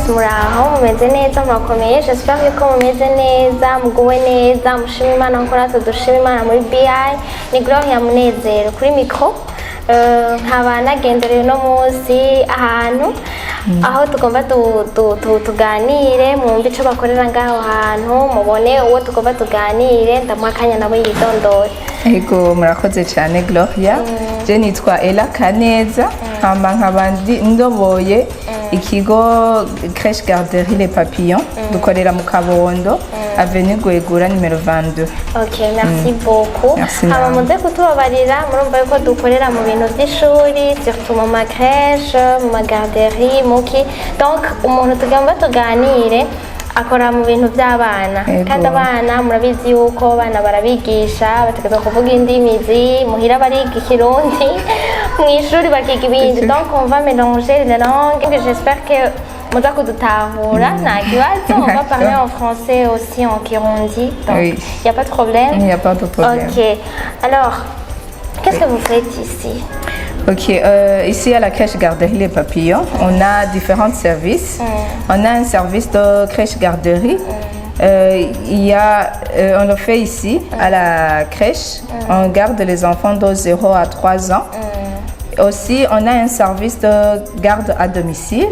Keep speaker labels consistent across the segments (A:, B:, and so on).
A: mwese muraho mumeze neza murakomeye j'espère yuko mumeze neza muguwe neza mushima Imana nkuko natwe dushima Imana muri BI ni Gloria Munezero kuri micro nkaba nagendereye no munsi ahantu aho tugomba tuganire mwumve ico bakorera ngaho hantu mubone uwo tugomba tuganire ndamuha akanya nabo yidondora.
B: Ego murakoze cyane Gloria. Je nitwa Ella Kaneza nkaba ndoboye ikigo Crèche Garderie Les Papillons dukorera mu Kabondo avenue Gwegura numero 22.
A: OK, merci beaucoup. Hama muze kutubabarira murumva yuko dukorera mu bintu by'ishuri surtout mu ma crèche mu ma garderie muki donc umuntu tugomba tuganire akora mu bintu by'abana kandi abana murabizi yuko abana barabigisha bategeza kuvuga indimizi muhira bariga ikirundi mu ishuri bakiga ibindi donc on va mélanger les langues et j'espère que muza kudutahura nta kibazo on va parler en français aussi en kirundi donc il y a pas de problème.
B: Il n'y a pas de problème.
A: OK. Alors qu'est-ce que vous faites ici?
B: OK, ici à la crèche garderie Les Papillons, on a différents services. On a un service de crèche garderie. On le fait ici à la crèche. On garde les enfants de 0 à 3 ans. Aussi, on a un service de garde à domicile.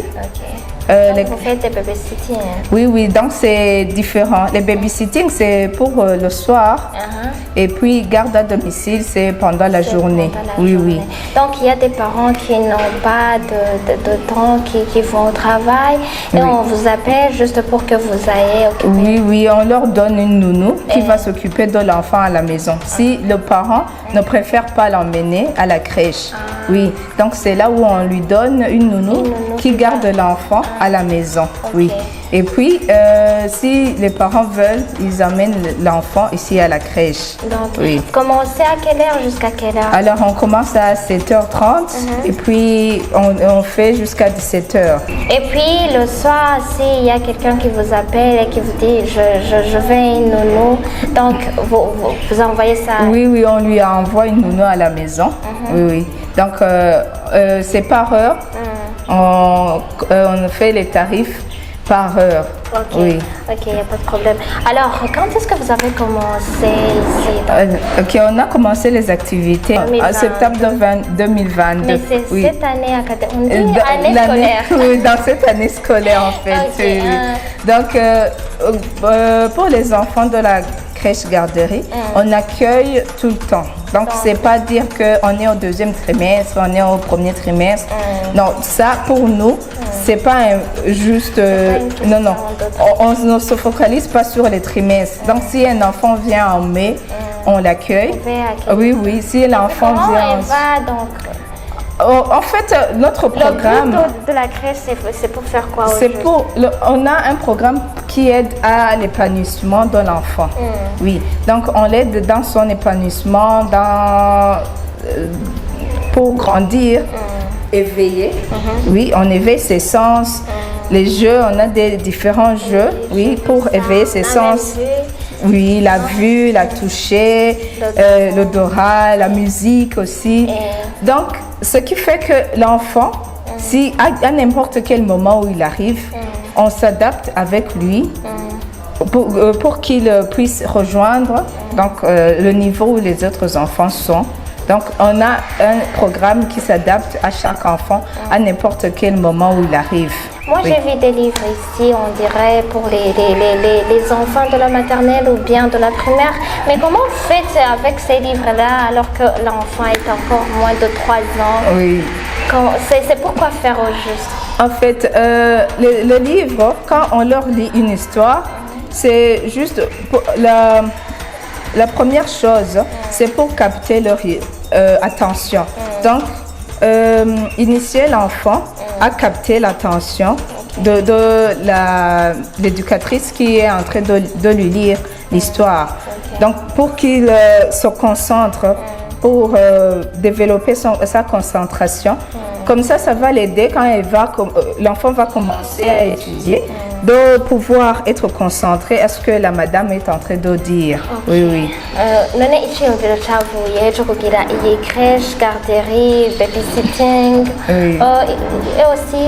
A: Donc vous faites des babysitting?
B: Oui, donc c'est différent. Les babysitting, c'est pour le soir. Et puis, garde à domicile, c'est pendant la journée. Oui.
A: Donc, il y a des parents qui n'ont pas de temps, qui vont au travail. Et on vous appelle juste pour que vous ayez occupé.
B: Oui, on leur donne une nounou qui va s'occuper de l'enfant à la maison. Si le parent ne préfère pas l'emmener à la crèche. Oui, donc c'est là où on lui donne une nounou qui garde l'enfant à la maison. Oui. Et puis, si les parents veulent, ils amènent l'enfant ici à la crèche.
A: Donc, vous commencez à quelle heure jusqu'à quelle heure?
B: Alors, on commence à 7h30 et puis on fait jusqu'à 17h.
A: Et puis, le soir, s'il y a quelqu'un qui vous appelle et qui vous dit « je veux une nounou », donc vous envoyez ça?
B: Oui, on lui envoie une nounou à la maison. Oui. Donc, c'est par heure. On fait les tarifs par heure.
A: OK, il n'y a pas de problème. Alors, quand est-ce que vous avez commencé ici?
B: OK, on a commencé les activités en septembre 2022.
A: Mais c'est cette année académique, année scolaire.
B: Oui, dans cette année scolaire en fait. Donc, pour les enfants de la crèche garderie, on accueille tout le temps. Donc, c'est pas dire qu'on est au deuxième trimestre, on est au premier trimestre. Non, ça pour nous, c'est pas juste... non. On ne se focalise pas sur les trimestres. Donc, si un enfant vient en mai, on l'accueille. Oui, si l'enfant vient... En fait, notre programme...
A: Le but de la crèche, c'est pour faire quoi?
B: On a un programme qui aide à l'épanouissement de l'enfant. Oui, donc on l'aide dans son épanouissement, pour grandir, éveiller. Oui, on éveille ses sens. Les jeux, on a des différents jeux, pour éveiller ses sens. Oui, la vue, la toucher, l'odorat, la musique aussi. Donc, ce qui fait que l'enfant, si à n'importe quel moment où il arrive, on s'adapte avec lui pour qu'il puisse rejoindre le niveau où les autres enfants sont. Donc, on a un programme qui s'adapte à chaque enfant à n'importe quel moment où il arrive.
A: Moi, j'ai vu des livres ici, on dirait, pour les enfants de la maternelle ou bien de la primaire. Mais comment vous faites avec ces livres-là alors que l'enfant est encore moins de 3 ans?
B: Oui.
A: C'est pourquoi faire au juste?
B: En fait, le livre, quand on leur lit une histoire, c'est juste la première chose, c'est pour capter leur attention. Donc, initier l'enfant à capter l'attention de l'éducatrice qui est en train de lui lire l'histoire. Donc, pour qu'il se concentre, pour développer sa concentration. Comme ça va l'aider quand l'enfant va commencer à étudier. de pouvoir être concentré à ce que la madame est en train de dire. Oui, oui.
A: none icyiyumviro cyavuye cyo kugira iyi crèche garderie babysitting aussi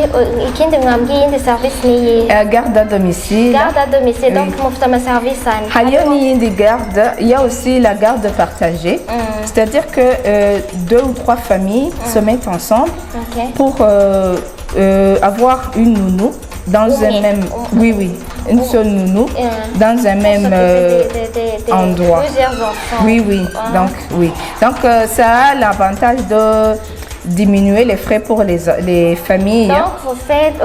A: ikindi mwambwiye iyindi service niyi
B: garde à domicile.
A: Garde à domicile, donc mufite amaservice ane.
B: Hariyo n'iyindi garde, il y a aussi la garde partagée, c'est-à-dire que 2 ou 3 familles se mettent ensemble pour avoir une nounou dans un même, une seule nounou dans un même endroit.
A: Plusieurs enfants.
B: Donc ça a l'avantage de diminuer les frais pour les familles.
A: Donc vous faites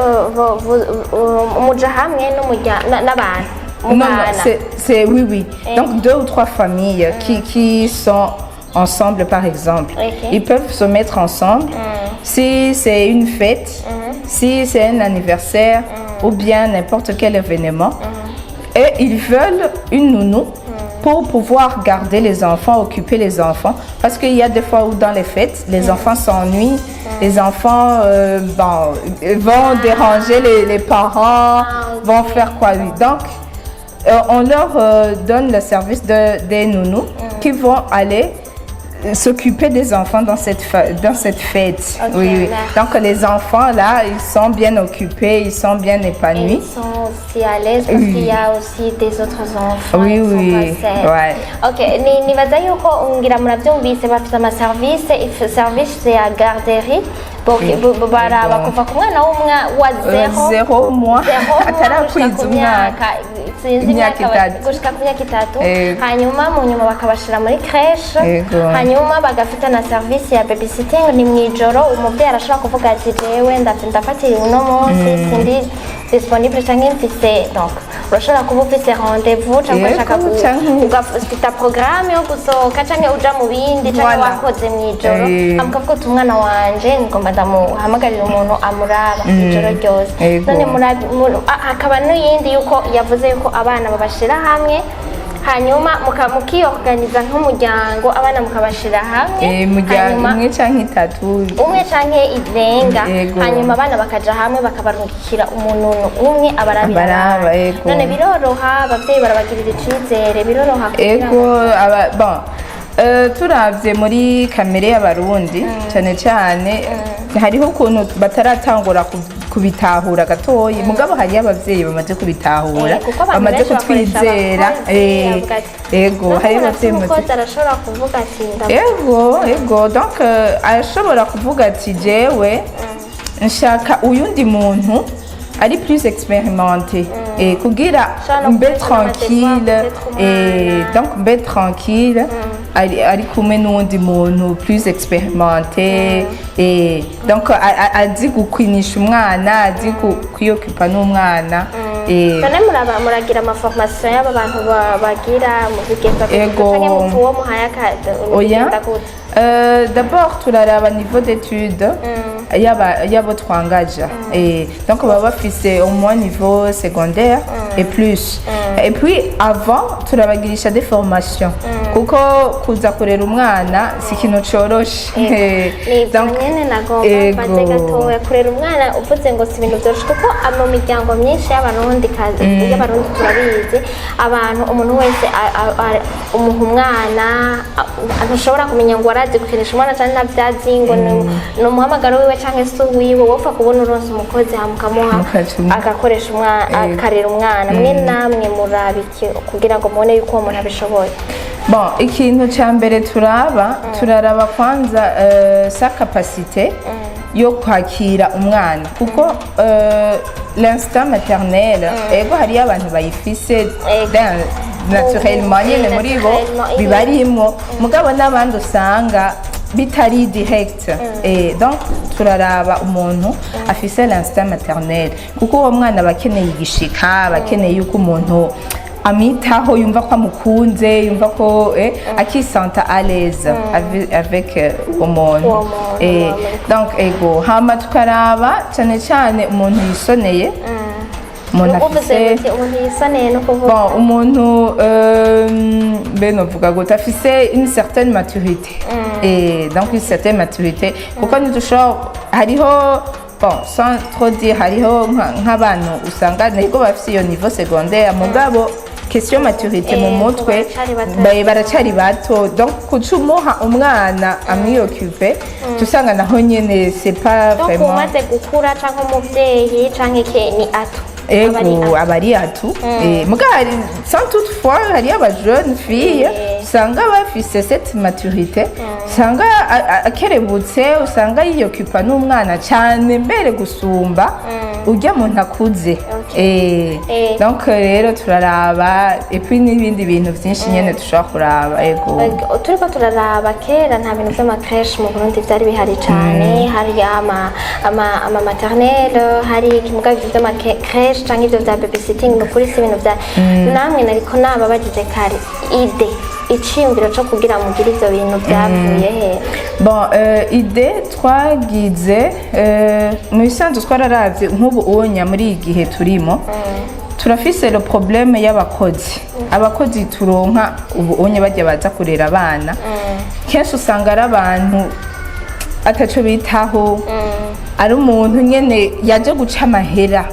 A: muja hamwe n'abantu.
B: Non, c'est oui. Donc 2 ou 3 familles qui sont ensemble par exemple. Ils peuvent se mettre ensemble si c'est une fête, si c'est un anniversaire ou bien n'importe quel événement. Et ils veulent une nounou pour pouvoir garder les enfants, occuper les enfants. Parce qu'il y a des fois où dans les fêtes, les enfants s'ennuient, les enfants vont déranger les parents, vont faire quoi lui. Donc, on leur donne le service des nounous qui vont aller s'occuper des enfants dans cette fête. Oui. Donc les enfants là, ils sont bien occupés, ils sont bien épanouis.
A: Ils sont aussi à l'aise parce qu'il y a aussi des autres enfants.
B: Oui.
A: Ouais. Ok, nibaza yuko ngira murabyumvise bafite amaservice ya garderie. Baraba kuva ku mwana wa
B: 0 mois atarakwiza umwaka
A: gushika ku myaka 3 hanyuma mu nyuma bakabashira muri crèche hanyuma bagafita na service ya babysitting ni mwijoro umuvyeyi arashobora kuvuga ati jewe ndafatira uno munsi sindi disponible cyangwa mfise donc urashobora kuba ufise rendez-vous cyangwa ushaka ugafita programme yo gusohoka cyangwa uja mu bindi cyangwa wakoze mwijoro amukavuga ati umwana wanje ngomba ndamuhamagarira umuntu amuraba ijoro ryose none hakaba n'iyindi yuko yavuze yuko abana babashira hamwe hanyuma mukiyorganiza nk'umuryango abana mukabashira hamwe
B: umuryango umwe canke 3
A: umwe canke irenga hanyuma abana bakaja hamwe bakabarungikira umuntu umwe abarabira none biroroha abavyeyi barabagirira icizere biroroha turavye muri kamere y'abarundi cyane hariho ukuntu bataratangura kubitahura gatoyi mugabo hari abavyeyi bamaze kubitahura bamaze kutwizera hari abavyeyi arashobora kuvuga ati
B: donc arashobora kuvuga ati jewe nshaka uyundi muntu ari plus expérimenté et kugira mbe tranquille ari kumwe n'undi muntu plus expérimenté et donc azi gukwinisha umwana azi kwiyokupa n'umwana
A: none muragira amaformation y'aba bantu bagira mu bigenda cyangwa mu uwo muhaye
B: d'abord turaraba niveau d'études yabo twangaja et donc baba bafise au moins niveau secondaire et plus et puis avant turabagirisha des formations kuko kuza kurera umwana si ikintu coroshe
A: donc nagomba gatoya kurera umwana uvuze ngo si ibintu byoroshe kuko mu miryango myinshi y'abarundi turabizi abantu umuntu wese umuha umwana adashobora kumenya ngo arazi gukinisha umwana cyane ntabyazi ngo ni umuhamagaro wiwe cyangwa se wiwe wopfa kubona uronse umukozi hamukamuha agakoresha umwana akarera umwana mwe namwe murabiki kugira ngo mubone yuko uwo muntu abishoboye
B: bon ikintu cya mbere turaraba kwanza sa capacité yo kwakira umwana kuko l'instinct maternel ego hariyo abantu bayifise naturellement nyine muri bo bibarimwo mugabo n'abandi usanga bitari direct donc turaraba umuntu afise l'instinct maternel kuko uwo mwana bakeneye igishika bakeneye yuko umuntu amitaho yumva ko amukunze yumva ko akisanta à l'aise avec umuntu donc ego hama tukaraba cyane umuntu yisoneye umuntu afise umuntu novuga ngo afise une certaine maturité et donc une certaine maturité kuko ntidushobora hariho bon, sans trop dire hariho nk'abantu usanga nego bafise iyo niveau secondaire mugabo question maturité mu mutwe baracari bato donc kucumuha umwana amwioccupe tusanga naho nyene c'est pas
A: donc
B: vraiment
A: umaze gukura canke umuvyeyi canke ni ato
B: ego abari atu mugari sans toutefois hariyo aba jeune fille usanga bafise cette maturité usanga akerebutse usanga yiyoccupa n'umwana cyane mbere gusumba ujya muntu akuze donc rero turaraba et puis n'ibindi bintu byinshi nyene dushobora kuraba ego
A: turiko turaraba kera nta bintu vy'amacreche mu Burundi vyari bihari cane hari ama maternelle hari ikimuga vy'amacreche canke ivyo vya babysitting no kuri si ibintu vya namwe nariko naba bagize kare ide iciyumviro co kugira mugire ivyo bintu vyavuye he
B: bon ide twagize mu bisanzwe twararavye nk'ubu uwonya muri igihe turimo turafise le problème y'abakozi turonka ubu onye bajya baza kurera abana kenshi usanga ari abantu ataco bitaho ari umuntu nyene yaje guca amahera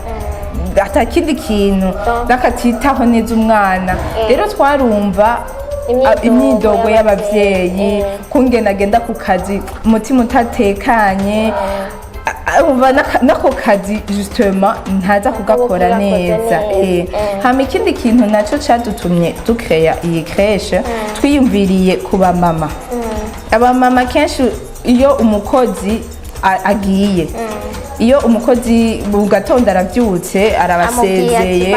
B: atakindi kintu nakatitaho neza umwana rero twarumva imyidogo y'abavyeyi kungena agenda ku kazi umutima utatekanye umva nako kazi justement ntaza kugakora neza hama ikindi kintu naco cadutumye ducrea iyi crèche twiyumviriye kuba mama abamama kenshi iyo umukozi agiye iyo umukozi mu gatondo aravyutse arabasezeye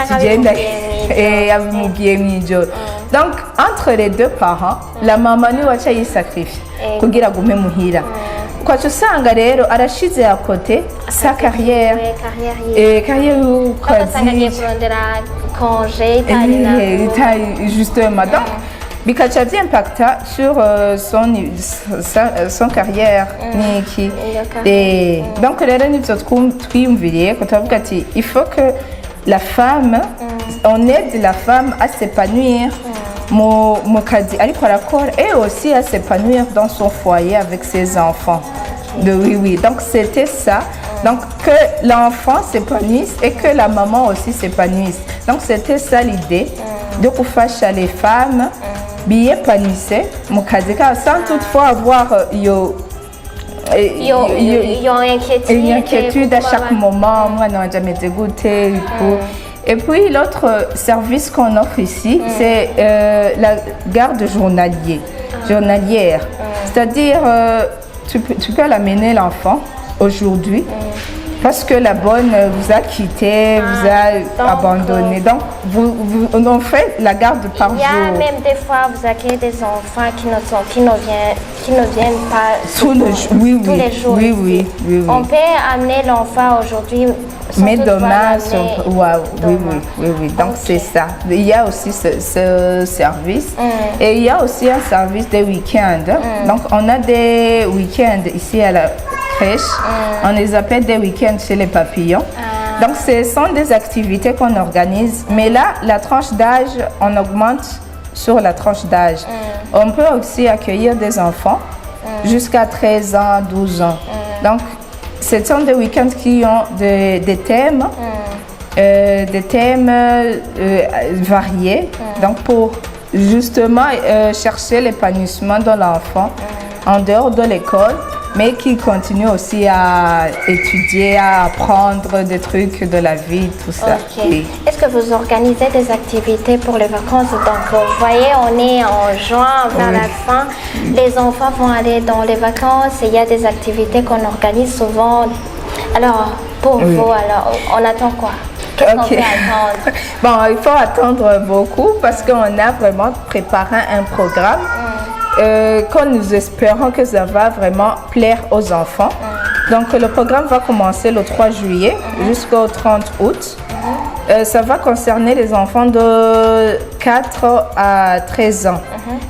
B: kigenda abimubwiye mw'ijoro donc entre les deux parents la mama niwe waca yisacrifie kugira gume muhira kwacu usanga rero arashize à côté sa carrière carrière y'ukazi justement donc bikaca vyimpacta sur son carrière niki donc rero nivyo twiyumviriye ko turavuga ati il faut que la femme on aide la femme à s'épanouir mon kazi ariko arakora et aussi à s'épanouir dans son foyer avec ses enfants oui donc c'était ça donc que l'enfant s'épanouisse et que la maman aussi s'épanouisse donc c'était ça l'idée de kufasha les femmes biyepanouissaient mu kazi kabo sans toutefois avoir une inquiétude à chaque moment umwana wanje ameze gute et puis l'autre service qu'on offre ici c'est la garde journalière c'est-à-dire tu peux l'amener l'enfant aujourd'hui parce que la bonne vous a quitté, vous a abandonné. Donc, on fait la garde par jour.
A: Il y a même des fois, vous accueillez des enfants qui ne viennent pas tous les jours.
B: Oui.
A: On peut amener l'enfant aujourd'hui.
B: Mais demain, oui. Donc, c'est ça. Il y a aussi ce service. Et il y a aussi un service des week-ends. Donc, on a des week-ends ici à la crèche. On les appelle des week-ends chez les papillons. Donc, ce sont des activités qu'on organise. Mais là, la tranche d'âge, on augmente sur la tranche d'âge. On peut aussi accueillir des enfants jusqu'à 13 ans, 12 ans. Donc, ce sont des week-ends qui ont des thèmes, variés. Donc, pour justement chercher l'épanouissement de l'enfant en dehors de l'école, mais qui continue aussi à étudier, à apprendre des trucs de la vie, tout ça.
A: Oui. Est-ce que vous organisez des activités pour les vacances? Donc, vous voyez, on est en juin, vers la fin. Les enfants vont aller dans les vacances et il y a des activités qu'on organise souvent. Alors, pour vous, alors, on attend quoi? Qu'est-ce qu'on peut attendre?
B: Bon, il faut attendre beaucoup parce qu'on a vraiment préparé un programme. Quand nous espérons que ça va vraiment plaire aux enfants. Donc le programme va commencer le 3 juillet jusqu'au 30 août. Ça va concerner les enfants de 4 à 13 ans.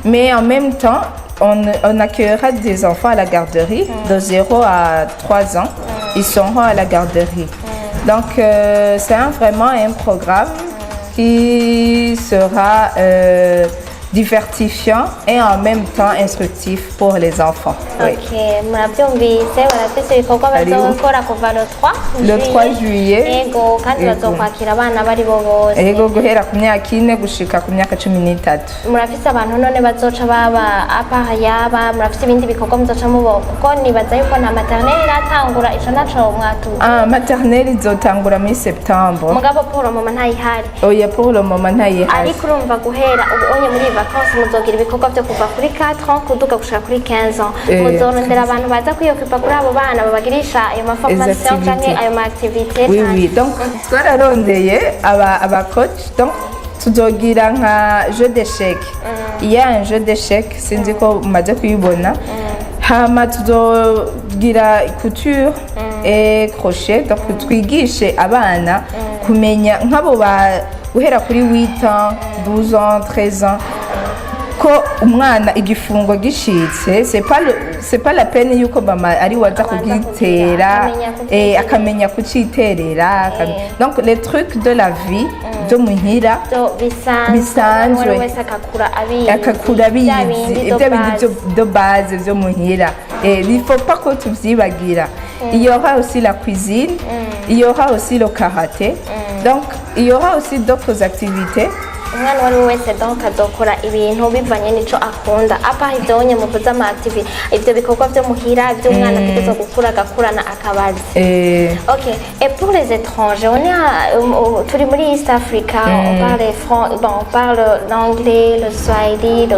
B: Mais en même temps, on accueillera des enfants à la garderie de 0 à 3 ans. Ils seront à la garderie. Donc c'est vraiment un programme qui sera divertifiant et en même temps instructif pour les enfants.
A: Ok, murabyumvise barafise ibikorwa bazokora kuva
B: le 3 juillet.
A: Yego, kandi bazokwakira abana bari bo bose.
B: Yego, guhera ku myaka 4 gushika ku myaka 13.
A: Murafise abantu none bazoca baba apahayaba, murafise ibindi bikorwa muzoca mubo kuko nibaza yuko na maternelle iratangura ico naco mwatu.
B: Maternelle izotangura muri septembre.
A: Mugabo pour le moment ntayihari.
B: Oya, pour le moment ntayihari.
A: Ariko urumva guhera ubonye muri vacances muzogira ibikorwa byo kuva kuri 4 ans kuduga gushika kuri 15 ans. Muzorondera abantu baza kwiyokipa kuri abo bana babagirisha ayo maformation canke ayo ma activité.
B: Oui, donc twararondeye aba coach, donc tuzogira nka jeu d'échecs. Il y a un jeu d'échecs, sinzi ko mumaze kuyibona. Hama tuzogira couture et crochet, donc twigishe abana kumenya nk'abo guhera kuri 8 ans, 12 ans, 13 ans. Ko umwana igifungo gishitse, c'est pas la peine yuko mama ari waza kugitera akamenya kuciterera. Donc les trucs de la vie byo muhira bisanzwe akakura bizi ibyo bintu de base byo muhira. Il faut pas que tuvyibagira. Il y aura aussi la cuisine, il y aura aussi le karaté. Donc il y aura aussi d'autres activités.
A: Umwana wari wese donc azokora ibintu bivanye nico akunda apa ivyonye mu kuza ama activity ivyo bikorwa byo muhira byo umwana kuzo gukura gakurana akabazi. OK, et pour les étrangers on est turi muri East Africa, on parle l'anglais, le swahili,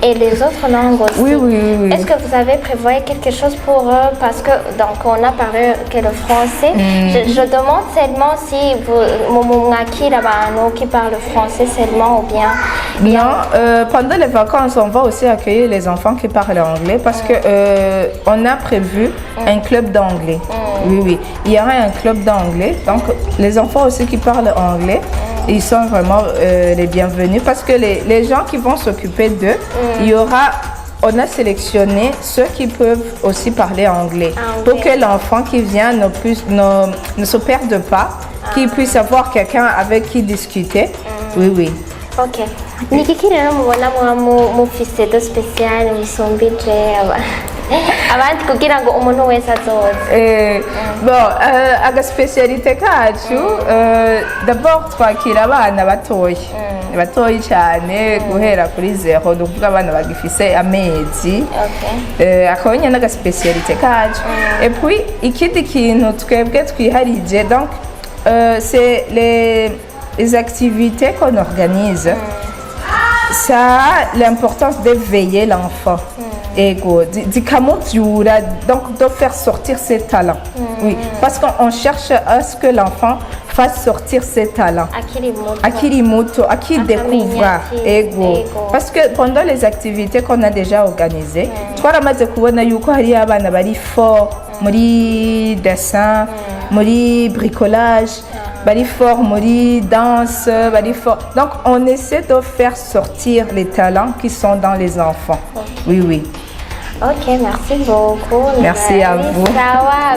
A: et les autres langues aussi.
B: Oui.
A: Est-ce que vous avez prévu quelque chose pour eux parce que donc on a parlé que le français. Je demande seulement si vous mwakira abantu qui parlent français seulement ou bien?
B: Non, pendant les vacances, on va aussi accueillir les enfants qui parlent anglais parce que on a prévu un club d'anglais. Oui, il y aura un club d'anglais. Donc les enfants aussi qui parlent anglais, ils sont vraiment les bienvenus parce que les gens qui vont s'occuper d'eux, on a sélectionné ceux qui peuvent aussi parler anglais pour que l'enfant qui vient ne se perde pas, qu'il puisse avoir quelqu'un avec qui discuter. Oui.
A: OK. Nikiki rero mubona mufise de spécial musombije abandi kugira ngo umuntu wese azoze.
B: Bon, aga spécialité kacu d'abord twakira abana batoyi cyane guhera kuri 0 donc abana bagifise amezi. Akabonye naga spécialité kacu. Et puis ikindi kintu twebwe twiharije donc c'est les activités qu'on organise. Ça a l'importance de veiller l'enfant. Donc de faire sortir ses talents. Oui, parce qu'on cherche à ce que l'enfant fasse sortir ses talents. Akiri découvre. Parce que pendant les activités qu'on a déjà organisées, twaramaze kubona yuko hari abana bari fort muri dessin, muri bricolage, bari fort muri danse, bari fort. Donc on essaie de faire sortir les talents qui sont dans les enfants. Oui.
A: OK, merci beaucoup.
B: Merci à vous.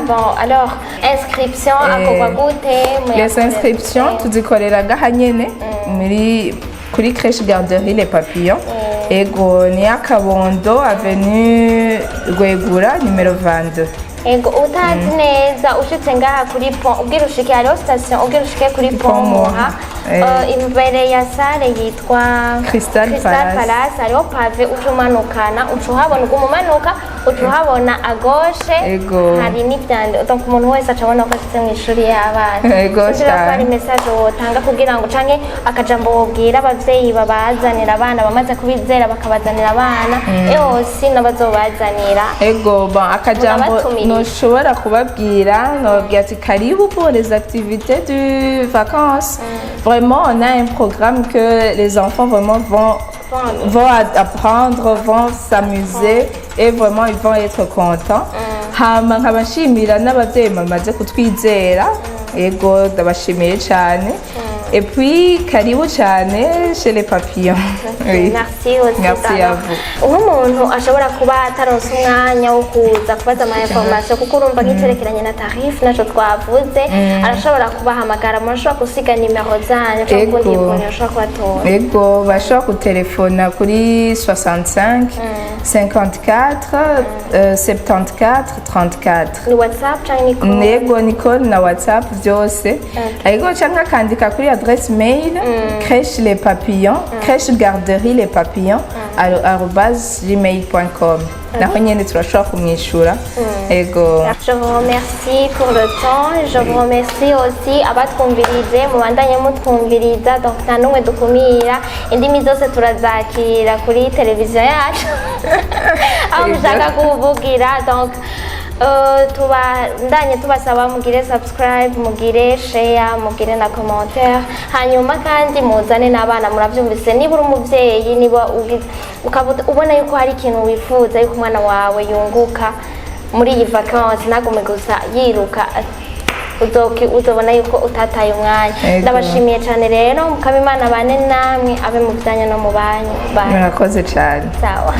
A: Bon, alors, inscription à Kokwagoute.
B: Les inscriptions, tuzikorera gahanyene muri kuri crèche garderie Les Papillons. Ego ni à Kabondo, avenue Rwegura, numéro 22.
A: Ego utazi neza ushitse ngaha kuri pont ubwira ushike hariho station ubwira ushike kuri pont Muha imbere ya sale yitwa
B: Crystal Palace
A: hariho pave ucumanukana ucuhabona umumanuka ucuhabona à gauche hari n'ibyande donc umuntu wese acabona ko ashitse mu ishuri y'abana cyangwa ari message wotanga kugira ngo canke akajambo wobwira abavyeyi babazanira abana bamaze kubizera bakabazanira abana aussi nabazobazanira
B: akajambo noshobora kubabwira nobwira ati karibu pour les activités de vacances. Vraiment on a un programme que les enfants vraiment vont apprendre, vont s'amuser et vraiment ils vont être contents. Hama nkabashimira n'abavyeyi bamaze kutwizera. Ego ndabashimiye cyane. Et puis, karibu cyane chez les papillons. Oui.
A: Merci aussi.
B: Merci à vous.
A: Umuntu ashobora kuba ataronse umwanya wo kuza kubaza ama information kuko urumva nk'icyerekeranye na tarif naco twavuze arashobora kubahamagara murashobora gusiga nimero zanyu cyangwa kundi ivuriro ashobora kubatora.
B: Ego bashobora kutelefona kuri 65 54 74 34.
A: Ni WhatsApp cyangwa ni
B: Nego Nicole na WhatsApp byose. Ego cyangwa kandika kuri adresse mail crèche les papillons crèche garderie les papillons @gmail.com. Naho nyene turashobora kumwishura. Ego.
A: Je vous remercie pour le temps. Je vous remercie aussi abatwumvirize mubandanye mutwumviriza donc nta numwe dukumira indimi zose turazakira kuri televiziyo yacu aho mushaka kuvugira donc tubandanye tubasaba mugire subscribe mugire share mugire na commentaire hanyuma kandi muzane n'abana murabyumvise niba uri umubyeyi niba ubona yuko hari ikintu wifuza yuko umwana wawe yunguka muri iyi vacances nagume gusa yiruka uzobona yuko utataye umwanya ndabashimiye cyane rero mukaba Imana bane namwe abe mu byanyu no mu banyu
B: murakoze cyane
A: sawa